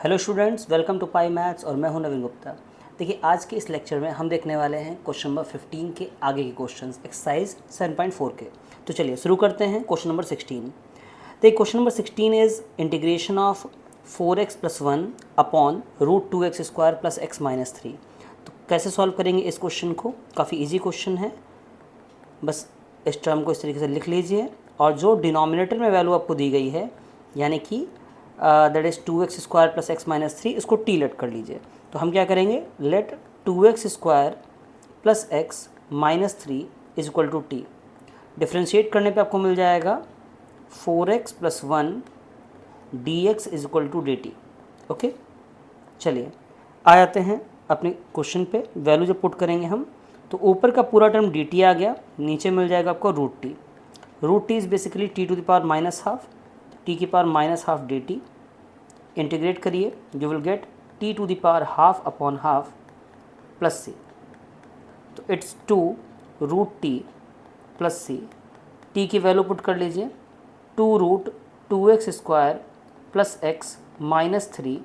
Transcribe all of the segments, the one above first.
Hello students, welcome to pi maths और मैं हूं नवीन गुप्ता। देखिए, आज के इस लेक्चर में हम देखने वाले हैं क्वेश्चन नंबर 15 के आगे के क्वेश्चंस एक्सरसाइज 7.4 के। तो चलिए शुरू करते हैं क्वेश्चन नंबर 16। देखिए, question number 16 is integration of 4x + 1 upon √2x² + x - 3। तो कैसे सॉल्व करेंगे इस क्वेश्चन को? काफ़ी ईजी क्वेश्चन है, बस इस टर्म को इस तरीके से लिख लीजिए और जो डिनोमिनेटर में वैल्यू आपको दी गई है यानी कि दैट इज़ 2x² + x - 3, इसको टी लेट कर लीजिए। तो हम क्या करेंगे, late 2x² + x - 3 = t। Differentiate करने पे आपको मिल जाएगा 4x + 1 dx = dt। ओके, चलिए आ जाते हैं अपने क्वेश्चन पे। वैल्यू जब पुट करेंगे हम तो ऊपर का पूरा टर्म dt आ गया, नीचे मिल जाएगा आपको √t। √t is basically t to the power -12, t की पावर -12 dt। इंटीग्रेट करिए, you will get t to the power ½ upon ½ plus c। तो it's 2 √t plus c। t की वैल्यू पुट कर लीजिए, 2√2x² + x - 3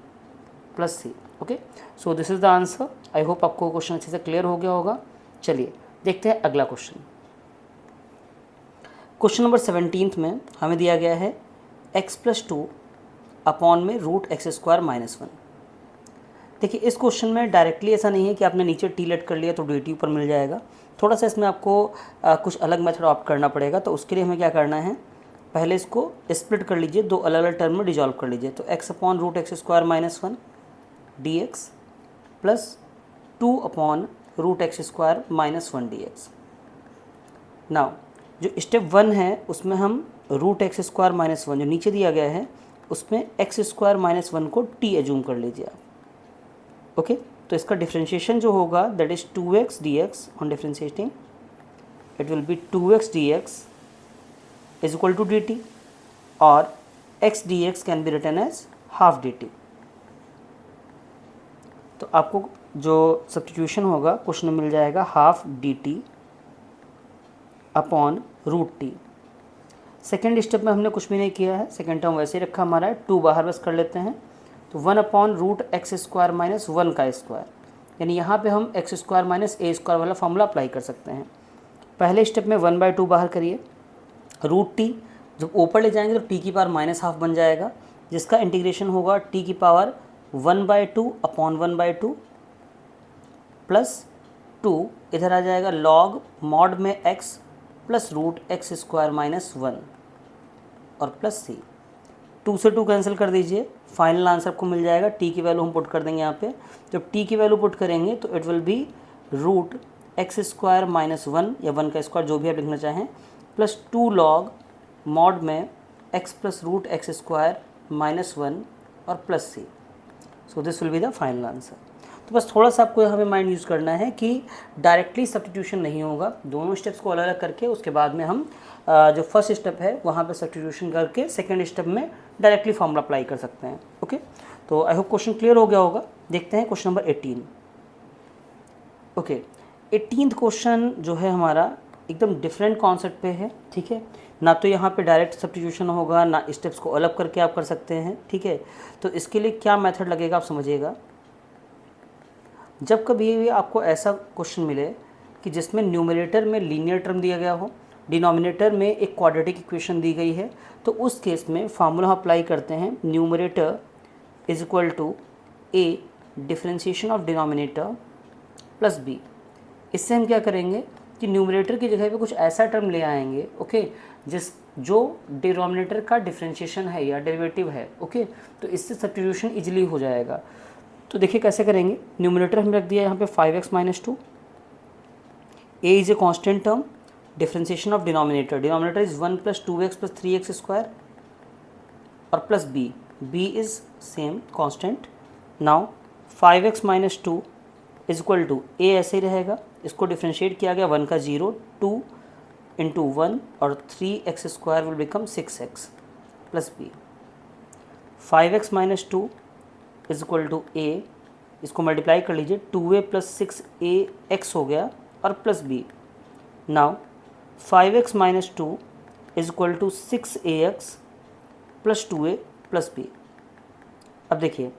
plus c। Okay, so this is the answer. I hope आपको question अच्छे से clear हो गया होगा। चलिए देखते हैं अगला क्वेश्चन। क्वेश्चन नंबर 17 में हमें दिया गया है x + 2 अपॉन में √x² - 1। देखिए, इस क्वेश्चन में डायरेक्टली ऐसा नहीं है कि आपने नीचे टी लेट कर लिया तो dt ऊपर मिल जाएगा। थोड़ा सा इसमें आपको कुछ अलग मेथड ऑप्ट करना पड़ेगा। तो उसके लिए हमें क्या करना है, पहले इसको स्प्लिट कर लीजिए, दो अलग अलग टर्म में डिजॉल्व कर लीजिए। तो x upon √x² - 1 dx plus 2 upon √x² - 1 dx। Now जो स्टेप 1 है उसमें हम √x² - 1 जो नीचे दिया गया है उसमें x² - 1 को t एज्यूम कर लीजिए आप। ओके, तो इसका डिफ्रेंशिएशन जो होगा that is 2x dx। On differentiating it will be 2x dx = dt और x dx can be written as ½ dt। तो आपको जो सब्स्टिट्यूशन होगा क्वेश्चन में मिल जाएगा ½ dt upon √t। Second step में हमने कुछ भी नहीं किया है, सेकेंड टर्म वैसे ही रखा हमारा है, 2 बाहर बस कर लेते हैं। तो 1 अपॉन √x² - 1 का स्क्वायर, यानी यहाँ पे हम x² - a² वाला फॉर्मूला अप्लाई कर सकते हैं। पहले स्टेप में 1/2 बाहर करिए, √t जब ऊपर ले जाएंगे तो t की पावर -½ बन जाएगा, जिसका इंटीग्रेशन होगा t की पावर 1/2 अपॉन 1/2 प्लस 2 इधर आ जाएगा लॉग मॉड में x प्लस √x² - 1 और प्लस c। 2 से 2 कैंसिल कर दीजिए, फाइनल आंसर आपको मिल जाएगा। t की वैल्यू हम पुट कर देंगे यहाँ पे। जब t की वैल्यू पुट करेंगे तो इट विल बी √x² - 1 या 1 का स्क्वायर जो भी आप लिखना चाहें प्लस 2 लॉग मॉड में x प्लस √x² - 1 और plus c। So this will be the final answer. तो बस थोड़ा सा आपको यहाँ पे माइंड यूज़ करना है कि डायरेक्टली सब्स्टिट्यूशन नहीं होगा, दोनों स्टेप्स को अलग अलग करके उसके बाद में हम जो फर्स्ट स्टेप है वहाँ पे सब्स्टिट्यूशन करके सेकंड स्टेप में डायरेक्टली फॉर्मूला अप्लाई कर सकते हैं। ओके, तो आई होप क्वेश्चन क्लियर हो गया होगा। देखते हैं question number 18। Okay, 18th question जो है हमारा एकदम डिफरेंट कॉन्सेप्ट पे है। ठीक है, ना तो यहाँ पे डायरेक्ट सब्स्टिट्यूशन होगा, ना स्टेप्स को अलग करके आप कर सकते हैं। ठीक है, तो इसके लिए क्या मेथड लगेगा आप समझिएगा। जब कभी भी आपको ऐसा क्वेश्चन मिले कि जिसमें न्यूमरेटर में लीनियर टर्म दिया गया हो, डिनोमिनेटर में एक क्वाड्रेटिक इक्वेशन दी गई है, तो उस केस में फार्मूला अप्लाई करते हैं, numerator is equal to a differentiation of denominator plus b। इससे हम क्या करेंगे कि न्यूमरेटर की जगह पे कुछ ऐसा टर्म ले आएंगे, ओके, जो डिनोमिनेटर का डिफरेंशिएशन है या डेरिवेटिव है। ओके, तो इससे सब्स्टिट्यूशन इजीली हो जाएगा। तो देखिए कैसे करेंगे। न्यूमरेटर हमने रख दिया यहाँ पे 5x - 2, a is a constant term, differentiation of denominator is 1 + 2x + 3x² और plus b is same constant. Now 5x - 2 = a ऐसे ही रहेगा, इसको डिफरेंशिएट किया गया 1 का 0, 2 × 1 और 3x² will become 6x plus b। 5x - 2 = a, इसको मल्टीप्लाई कर लीजिए, 2a + 6ax हो गया और plus b। Now 5x - 2 = 6ax plus 2a plus b। अब देखिए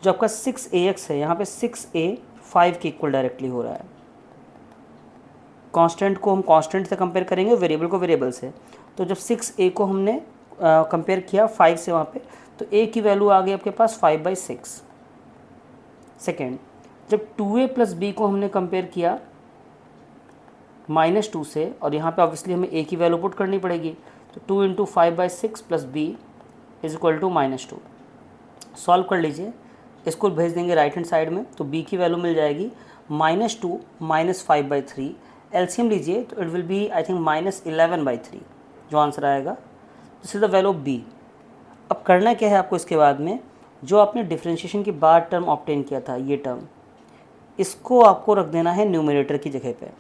जो आपका 6ax है, यहाँ पे 6a 5 के इक्वल डायरेक्टली हो रहा है। कांस्टेंट को हम कांस्टेंट से कंपेयर करेंगे, वेरिएबल को वेरिएबल से। तो जब 6a को हमने कंपेयर किया 5 से वहाँ पे, तो a की वैल्यू आ गई आपके पास 5/6। सेकेंड, जब 2a प्लस b को हमने कंपेयर किया -2 से, और यहाँ पे ऑब्वियसली हमें a की वैल्यू पुट करनी पड़ेगी, तो 2 × 5/6 plus b is equal to -2। Solve कर लीजिए, इसको भेज देंगे राइट हैंड साइड में, तो b की वैल्यू मिल जाएगी -2 - 5/3। एलसीएम लीजिए तो it will be I think -11/3 जो आंसर आएगा। This is the value of b। अब करना क्या है आपको इसके बाद में, जो आपने डिफरेंशिएशन के बाद टर्म ऑब्टेन किया था, ये टर्म, इसको आपको रख देना है न्यूमरेटर की जगह पे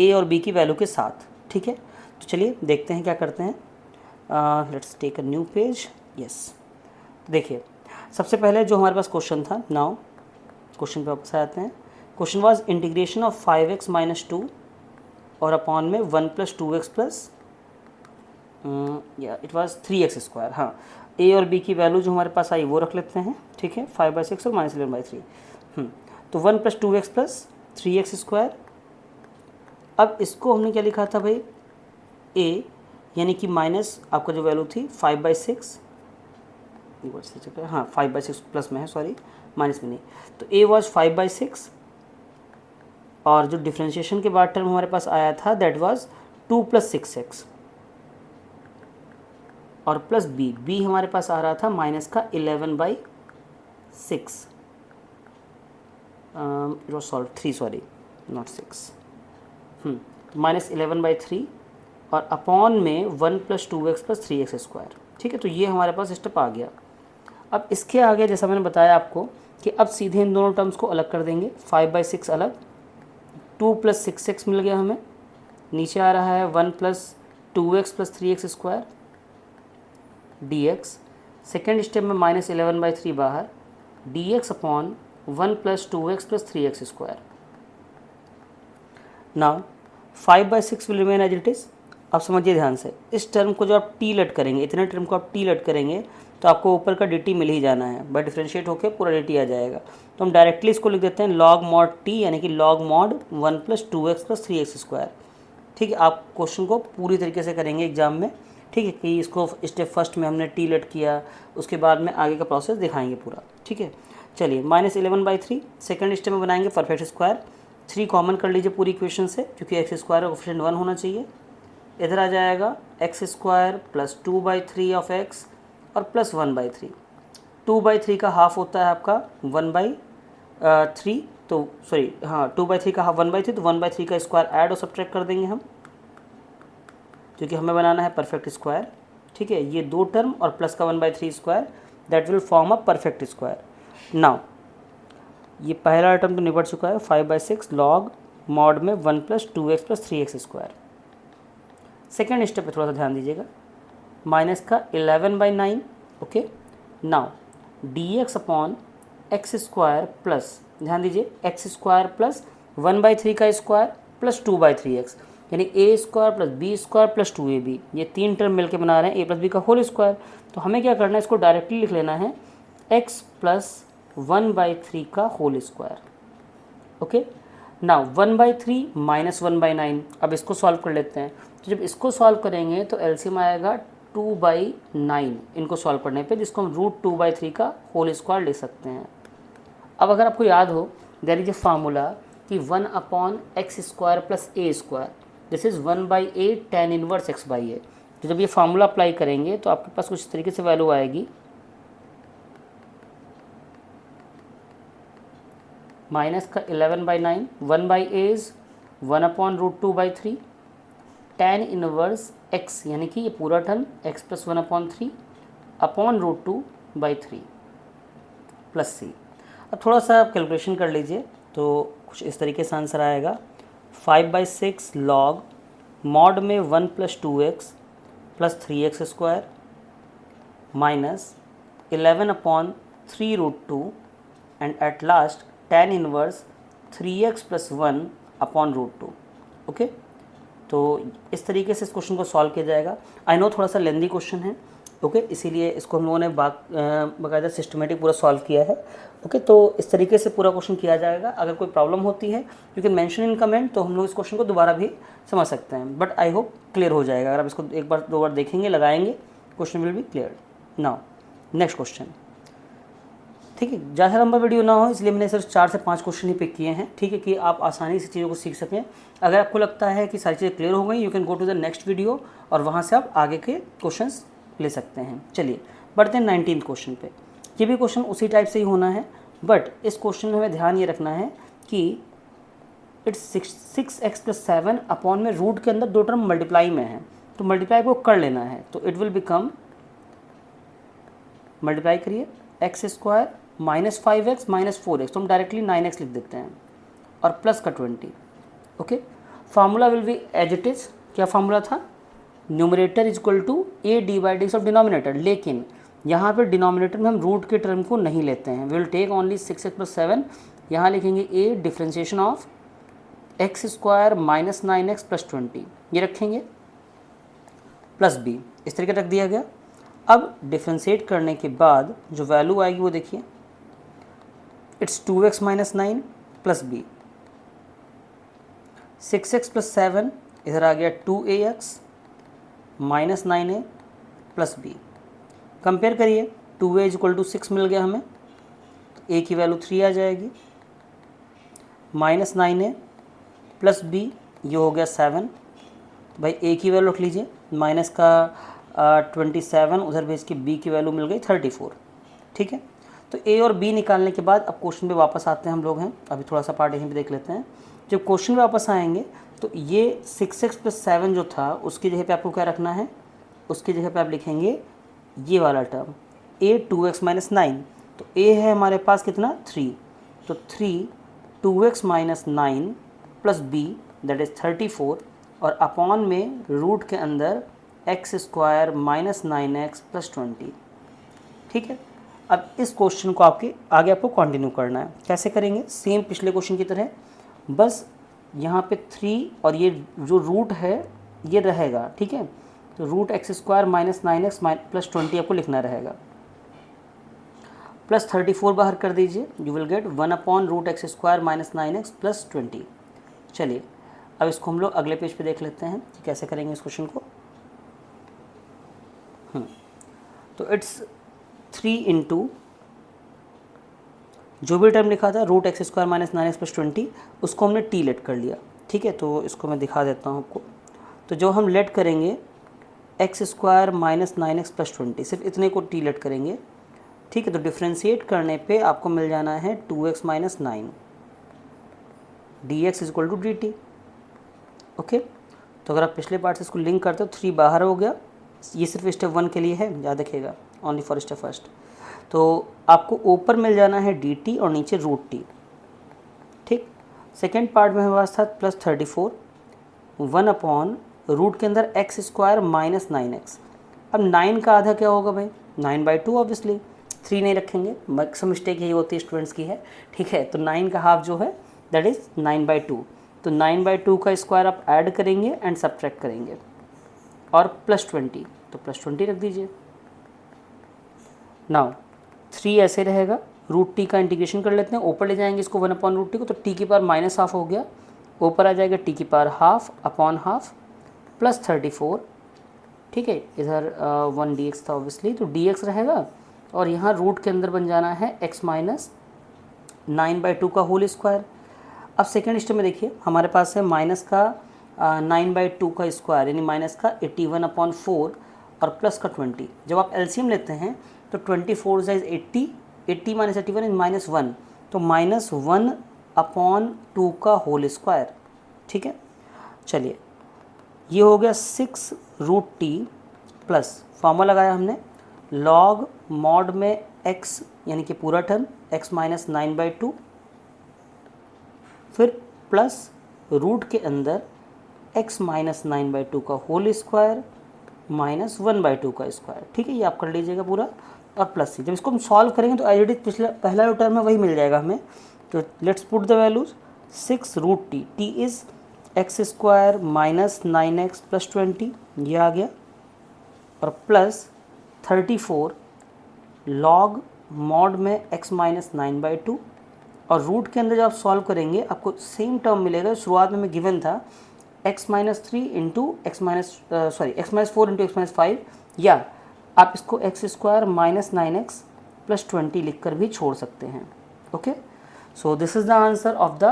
a और b की वैल्यू के साथ। ठीक है, तो चलिए देखते हैं क्या करते हैं। Let's take a new page. Yes, देखिए सबसे पहले जो हमारे पास क्वेश्चन था, नाउ क्वेश्चन पे वापस आते हैं। Question was integration of 5x - 2 और अपॉन में 1 + 2x plus it was 3x²। हाँ, a और b की वैल्यू जो हमारे पास आई वो रख लेते हैं। ठीक है, 5/6 और -11/3। तो 1 + 2x प्लस 3x²। अब इसको हमने क्या लिखा था भाई, a यानी कि माइनस आपका जो वैल्यू थी 5/6, हाँ 5/6 प्लस में है, सॉरी माइनस में नहीं, तो a वाज 5/6 और जो डिफ्रेंशिएशन के बाद टर्म हमारे पास आया था दैट वाज 2 + 6x और प्लस b हमारे पास आ रहा था -11/6। It was solve 3, sorry not 6, -11/3 और अपॉन में 1 + 2x प्लस 3x²। ठीक है, तो ये हमारे पास स्टेप आ गया। अब इसके आगे जैसा मैंने बताया आपको कि अब सीधे इन दोनों टर्म्स को अलग कर देंगे। 5/6 अलग, 2 + 6x मिल गया हमें, नीचे आ रहा है 1 + 2x plus 3x² dx। Second step में -11/3 बाहर, dx upon 1 + 2x plus 3x²। Now 5/6 will remain as it is. अब समझिए ध्यान से, इस टर्म को जो आप टी लेट करेंगे, इतने टर्म को आप टी लेट करेंगे तो आपको ऊपर का dt मिल ही जाना है, बट डिफ्रेंशिएट होकर पूरा dt आ जाएगा। तो हम डायरेक्टली इसको लिख देते हैं log mod t, यानी कि log mod 1 + 2x plus 3x²। ठीक है, आप क्वेश्चन को पूरी तरीके से करेंगे एग्जाम में। ठीक है, कि इसको स्टेप फर्स्ट में हमने टी लेट किया, उसके बाद में आगे का प्रोसेस दिखाएंगे पूरा। ठीक है, चलिए -11/3 सेकेंड स्टेप में बनाएंगे परफेक्ट स्क्वायर। 3 कॉमन कर लीजिए पूरी इक्वेशन से, क्योंकि x² का कोफिशिएंट 1 होना चाहिए। इधर आ जाएगा x² प्लस 2/3 ऑफ x और प्लस 1/3। 2/3 का हाफ होता है आपका 1/3, तो सॉरी हाँ 2/3 का हाफ 1/3, तो 1/3 का स्क्वायर ऐड और सब्ट्रैक्ट कर देंगे हम, क्योंकि हमें बनाना है परफेक्ट स्क्वायर। ठीक है, ये दो टर्म और प्लस का 1/3 square, that will form a perfect square. Now ये पहला टर्म तो निपट चुका है, 5/6 लॉग मॉड में 1 + 2x plus 3x²। Second step पे थोड़ा सा ध्यान दीजिएगा, माइनस का 11/9। Okay, now dx upon x² plus, ध्यान दीजिए x² प्लस 1/3 का स्क्वायर प्लस 2/3x, यानी a² plus b² plus 2ab, ये तीन टर्म मिलकर बना रहे हैं a प्लस b का होल स्क्वायर। तो हमें क्या करना है, इसको डायरेक्टली लिख लेना है x प्लस 1/3 का whole square. Okay, now 1/3 minus 1/9, अब इसको सॉल्व कर लेते हैं। तो जब इसको सॉल्व करेंगे तो एलसीएम आएगा 2/9 इनको सॉल्व करने पे, जिसको हम √2/3 का होल स्क्वायर ले सकते हैं। अब अगर आपको याद हो, देयर इज ए फार्मूला कि 1/x² plus a², this is 1/a tan inverse x/a। तो जब ये फार्मूला अप्लाई करेंगे तो आपके पास कुछ तरीके से वैल्यू आएगी, माइनस का 11/9, 1/a is 1/√2/3 tan inverse x, यानी कि ये पूरा term x plus 1/3 upon √2/3 plus c। अब थोड़ा सा आप कैलकुलेशन कर लीजिए तो कुछ इस तरीके से आंसर आएगा, 5/6 लॉग मॉड में 1 + 2x plus 3x² minus 11/3√2 and at last tan inverse 3x + 1/√2। Okay, तो इस तरीके से इस क्वेश्चन को सॉल्व किया जाएगा। आई नो थोड़ा सा लेंदी क्वेश्चन है, ओके, इसीलिए इसको हम लोगों ने बाकायदा सिस्टमेटिक पूरा सॉल्व किया है। ओके, तो इस तरीके से पूरा क्वेश्चन किया जाएगा। अगर कोई प्रॉब्लम होती है you can mention in comment, तो हम लोग इस क्वेश्चन को दोबारा भी समझ सकते हैं, बट आई होप क्लियर हो जाएगा। अगर आप इसको एक बार दो बार देखेंगे, लगाएंगे, question will be clear. Now next question, ठीक है। ज़्यादा लंबा वीडियो ना हो इसलिए मैंने सिर्फ 4 से 5 क्वेश्चन ही पिक किए हैं, ठीक है, कि आप आसानी से चीज़ों को सीख सकें। अगर आपको लगता है कि सारी चीज़ें क्लियर हो गई, you can go to the next video और वहाँ से आप आगे के क्वेश्चंस ले सकते हैं। चलिए बढ़ते हैं 19th क्वेश्चन पे। ये भी क्वेश्चन उसी टाइप से ही होना है, बट इस क्वेश्चन में हमें ध्यान ये रखना है कि इट्स 6x + 7 अपॉन में रूट के अंदर दो टर्म मल्टीप्लाई में है, तो मल्टीप्लाई को कर लेना है। तो इट विल बिकम, मल्टीप्लाई करिए, x² - 5x - 4x, तो हम डायरेक्टली 9x लिख देते हैं, और प्लस का 20। Okay, formula will be as it is. क्या फार्मूला था? Numerator is equal to a/d of denominator, लेकिन यहाँ पर डिनोमिनेटर में हम रूट के टर्म को नहीं लेते हैं। विल टेक ओनली 6x + 7, यहाँ लिखेंगे a differentiation of x² - 9x + 20, ये रखेंगे, प्लस b, इस तरीके रख दिया गया। अब डिफ्रेंशिएट करने के बाद जो वैल्यू आएगी वो देखिए, it's 2x - 9 plus b, 6x + 7 इधर आ गया 2ax - 9a plus b। Compare करिए, 2a = 6 मिल गया हमें, तो a की वैल्यू 3 आ जाएगी, -9a प्लस b, ये हो गया 7। भाई a की वैल्यू रख लीजिए, माइनस का 27, उधर भेज के b की वैल्यू मिल गई 34, ठीक है। तो a और b निकालने के बाद अब क्वेश्चन पे वापस आते हैं हम लोग हैं। अभी थोड़ा सा पार्ट यहीं पे देख लेते हैं। जब क्वेश्चन पे वापस आएंगे तो ये 6x + 7 जो था उसकी जगह पे आपको क्या रखना है, उसकी जगह पे आप लिखेंगे ये वाला टर्म a 2x - 9, तो a है हमारे पास कितना 3, तो 3 2x - 9 plus b that is 34, और अपॉन में रूट के अंदर x² - 9x + 20, ठीक है। अब इस क्वेश्चन को आगे आपको कंटिन्यू करना है। कैसे करेंगे? सेम पिछले क्वेश्चन की तरह, बस यहाँ पे 3 और ये जो रूट है ये रहेगा, ठीक है। तो रूट x² - 9x + 20 आपको लिखना रहेगा, प्लस 34 बाहर कर दीजिए, you will gate 1/√x² - 9x + 20। चलिए अब इसको हम लोग अगले पेज पे देख लेते हैं कि कैसे करेंगे इस क्वेश्चन को। तो इट्स 3 इंटू जो भी टर्म लिखा था √x² - 9x + 20, उसको हमने t लेट कर लिया, ठीक है। तो इसको मैं दिखा देता हूँ आपको। तो जो हम लेट करेंगे x² - 9x + 20, सिर्फ इतने को t लेट करेंगे, ठीक है। तो डिफ्रेंशिएट करने पे आपको मिल जाना है 2x - 9 dx = dt, ओके। तो अगर आप पिछले पार्ट से इसको लिंक करते हो, 3 बाहर हो गया, ये सिर्फ स्टेप 1 के लिए है, याद रखिएगा, ओनली फॉर स्टेप फर्स्ट। तो आपको ऊपर मिल जाना है dt और नीचे √t, ठीक। सेकेंड पार्ट में हमारे पास था प्लस 34, 1 रूट के अंदर x² - 9x। अब 9 का आधा क्या होगा भाई? 9/2 ऑब्वियसली, 3 नहीं रखेंगे, मैक्सिमम मिस्टेक यही होती है स्टूडेंट्स की है, ठीक है। तो 9 का हाफ जो है दैट इज़ 9/2, तो 9/2 का स्क्वायर आप ऐड करेंगे एंड सब्ट्रैक्ट करेंगे, और प्लस 20, तो प्लस 20 रख दीजिए। नाउ 3 ऐसे रहेगा, √t का इंटीग्रेशन कर लेते हैं, ऊपर ले जाएंगे इसको 1/√t को, तो t की पावर -½ हो गया, ऊपर आ जाएगा t की पावर ½ अपॉन ½ प्लस 34, ठीक है। इधर 1 dx था ऑब्वियसली, तो dx रहेगा, और यहाँ रूट के अंदर बन जाना है x - 9/2 का होल स्क्वायर। अब सेकेंड स्टेप में देखिए, हमारे पास है माइनस का 9/2 का स्क्वायर, यानी माइनस का 81/4 और प्लस का 20। जब आप एलसीएम लेते हैं तो 24 इज 80, 80 - 81 इज -1, तो -1/2 का होल स्क्वायर, ठीक है। चलिए ये हो गया 6√t प्लस फॉर्मूला लगाया हमने लॉग मॉड में x, यानी कि पूरा टर्म x - 9/2, फिर प्लस रूट के अंदर x - 9/2 का होल स्क्वायर -1/2 का स्क्वायर, ठीक है। ये आप कर लीजिएगा पूरा, और प्लस सी। जब इसको हम सॉल्व करेंगे तो एज इट इज पहला जो टर्म है वही मिल जाएगा हमें। तो let's put the values, 6√t, t is x² - 9x + 20, ये आ गया, और प्लस 34 log मॉड में x माइनस 9/2 और रूट के अंदर जब आप सॉल्व करेंगे आपको सेम टर्म मिलेगा। शुरुआत में मैं गिवन था x minus 3 into x minus 4 into x minus 5, या आप इसको x square minus 9x plus 20 लिख कर भी छोड़ सकते हैं। Okay, so this is the answer of the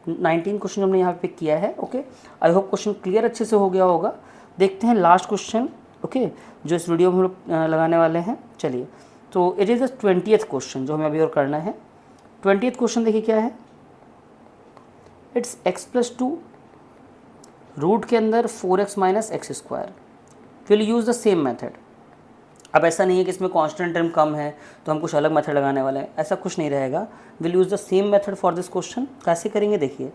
19 question हमने यहाँ पे पिक किया है। Okay, I hope question clear अच्छे से हो गया होगा। देखते हैं लास्ट क्वेश्चन, ओके, जो इस वीडियो में हम लोग लगाने वाले हैं। चलिए, तो it is the 20th question जो हमें अभी और करना है। 20th क्वेश्चन देखिए क्या है, इट्स x प्लस 2 रूट के अंदर 4x minus x square, will use the same method. अब ऐसा नहीं है कि इसमें कांस्टेंट टर्म कम है तो हम कुछ अलग मेथड लगाने वाले हैं, ऐसा कुछ नहीं रहेगा। Will use the same method for this question. कैसे करेंगे देखिए,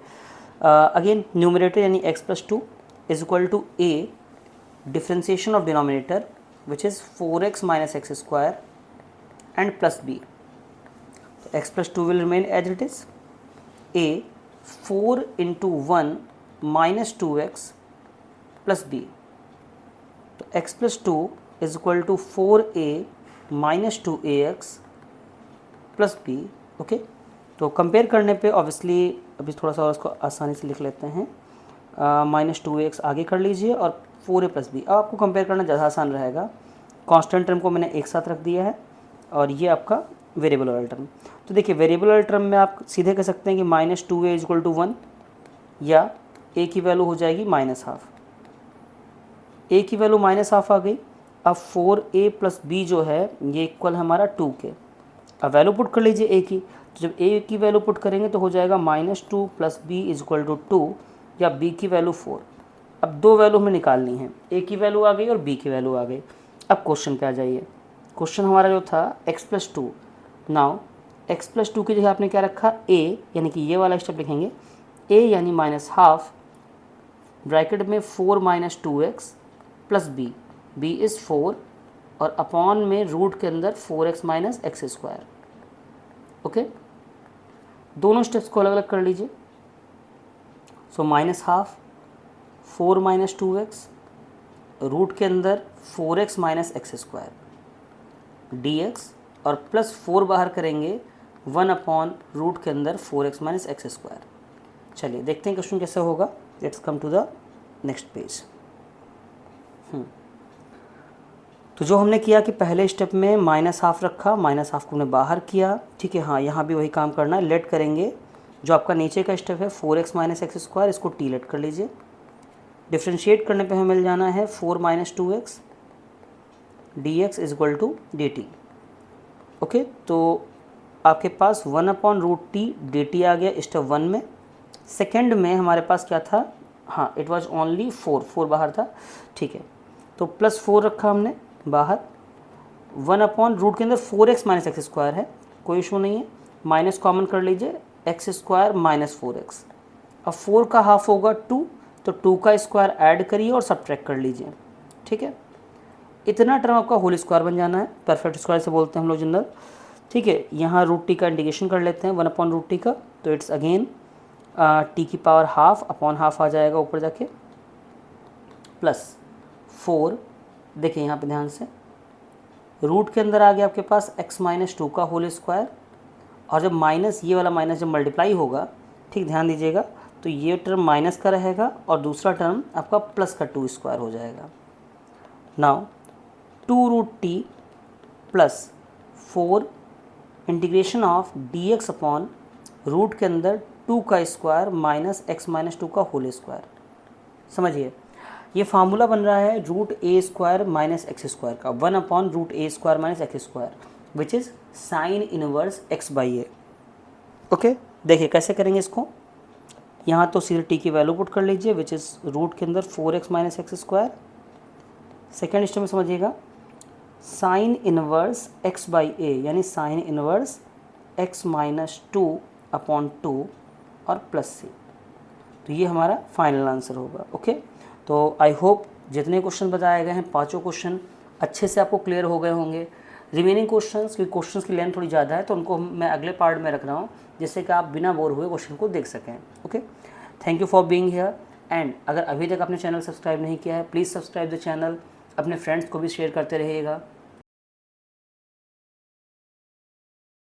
अगेन न्यूमरेटर यानी x plus 2 is equal to a differentiation of denominator which is 4x minus x square and plus b। तो x plus 2 will remain as it is, a 4 into 1 minus 2x plus b। तो x plus 2 is equal to 4a minus 2ax plus b। Okay, तो compare करने पे obviously अभी थोड़ा सा और उसको आसानी से लिख लेते हैं, माइनस 2ax आगे कर लीजिए और 4a प्लस b। अब आपको कंपेयर करना ज़्यादा आसान रहेगा। कांस्टेंट टर्म को मैंने एक साथ रख दिया है और ये आपका वेरिएबल वाला टर्म। तो देखिए वेरिएबल वाले टर्म में आप सीधे कह सकते हैं कि minus 2a is equal to 1, या a की वैल्यू हो जाएगी माइनस हाफ। a की वैल्यू माइनस हाफ आ गई। अब 4a प्लस b जो है ये इक्वल हमारा 2 के। अब वैल्यू पुट कर लीजिए a की, तो जब a की वैल्यू पुट करेंगे तो हो जाएगा minus 2 plus b is equal to 2, या b की वैल्यू 4। अब दो वैल्यू हमें निकालनी है, a की वैल्यू आ गई और b की वैल्यू आ गई। अब क्वेश्चन पे आ जाइए। क्वेश्चन हमारा जो था x plus 2, now x plus 2 की जगह आपने क्या रखा, a, यानी कि ये वाला स्टेप लिखेंगे, a यानी माइनस हाफ ब्रैकेट में 4 minus 2x plus b, b is 4 और अपॉन में रूट के अंदर 4x minus x square. Okay, दोनों स्टेप्स को अलग अलग कर लीजिए। So minus half 4 minus 2x root के अंदर 4x minus x square dx, और प्लस 4 बाहर करेंगे 1 अपॉन रूट के अंदर 4x माइनस एक्स स्क्वायर। चलिए देखते हैं क्वेश्चन कैसे होगा। Let's come to the next page. तो जो हमने किया कि पहले स्टेप में माइनस हाफ रखा, माइनस हाफ को हमने बाहर किया, ठीक है। हाँ, यहाँ भी वही काम करना है। लेट करेंगे, जो आपका नीचे का स्टेप है 4x माइनस एक्स स्क्वायर, इसको टी लेट कर लीजिए। डिफ्रेंशिएट करने पे हमें मिल जाना है 4 minus 2x dx is equal to dt। Okay, तो आपके पास 1 अपॉन रूट टी dt आ गया स्टेप 1 में। सेकेंड में हमारे पास क्या था, हाँ, इट वाज ओनली 4 बाहर था, ठीक है। तो प्लस 4 रखा हमने बाहर, 1 अपॉन रूट के अंदर 4x माइनस एक्स स्क्वायर है, कोई इशू नहीं है। माइनस कॉमन कर लीजिए, एक्स स्क्वायर माइनस 4x। अब 4 का हाफ होगा 2, तो 2 का स्क्वायर ऐड करिए और सब्ट्रैक्ट कर लीजिए, ठीक है। इतना टर्म आपका होल स्क्वायर बन जाना है, परफेक्ट स्क्वायर से बोलते हैं हम लोग जनरल, ठीक है। यहाँ रूट टी का इंटीग्रेशन कर लेते हैं 1 अपॉन रूट टी का, तो इट्स अगेन टी की पावर हाफ अपॉन हाफ आ जाएगा ऊपर जाके, प्लस 4। देखिए यहाँ पे ध्यान से, रूट के अंदर आ गया आपके पास x माइनस 2 का होल स्क्वायर, और जब माइनस, ये वाला माइनस जब मल्टीप्लाई होगा, ठीक, ध्यान दीजिएगा, तो ये टर्म माइनस का रहेगा और दूसरा टर्म आपका प्लस का 2 स्क्वायर हो जाएगा। Now 2 root t plus 4 integration of dx upon root के अंदर 2 का स्क्वायर माइनस x माइनस 2 का होल स्क्वायर। समझिए, ये फार्मूला बन रहा है root a square minus x square का, 1 upon root a square minus x square, which is sine inverse x by a. Okay, देखिए कैसे करेंगे इसको। यहाँ तो सीधे टी की वैल्यू पुट कर लीजिए, विच इज़ रूट के अंदर 4x minus x square. Second step में समझिएगा, साइन इनवर्स x बाई ए, यानी sign inverse x minus 2 upon 2 और प्लस सी। तो ये हमारा फाइनल आंसर होगा। ओके, तो आई होप जितने क्वेश्चन बताए गए हैं पांचों क्वेश्चन अच्छे से आपको क्लियर हो गए होंगे। रिमेनिंग क्वेश्चंस, क्योंकि क्वेश्चंस की लेंथ थोड़ी ज़्यादा है तो उनको मैं अगले पार्ट में रख रहा हूँ, जिससे कि आप बिना बोर हुए क्वेश्चन को देख सकें। Okay, thank you for being here, and अगर अभी तक आपने चैनल सब्सक्राइब नहीं किया है, प्लीज़ सब्सक्राइब द चैनल अपने फ्रेंड्स को भी शेयर करते रहिएगा।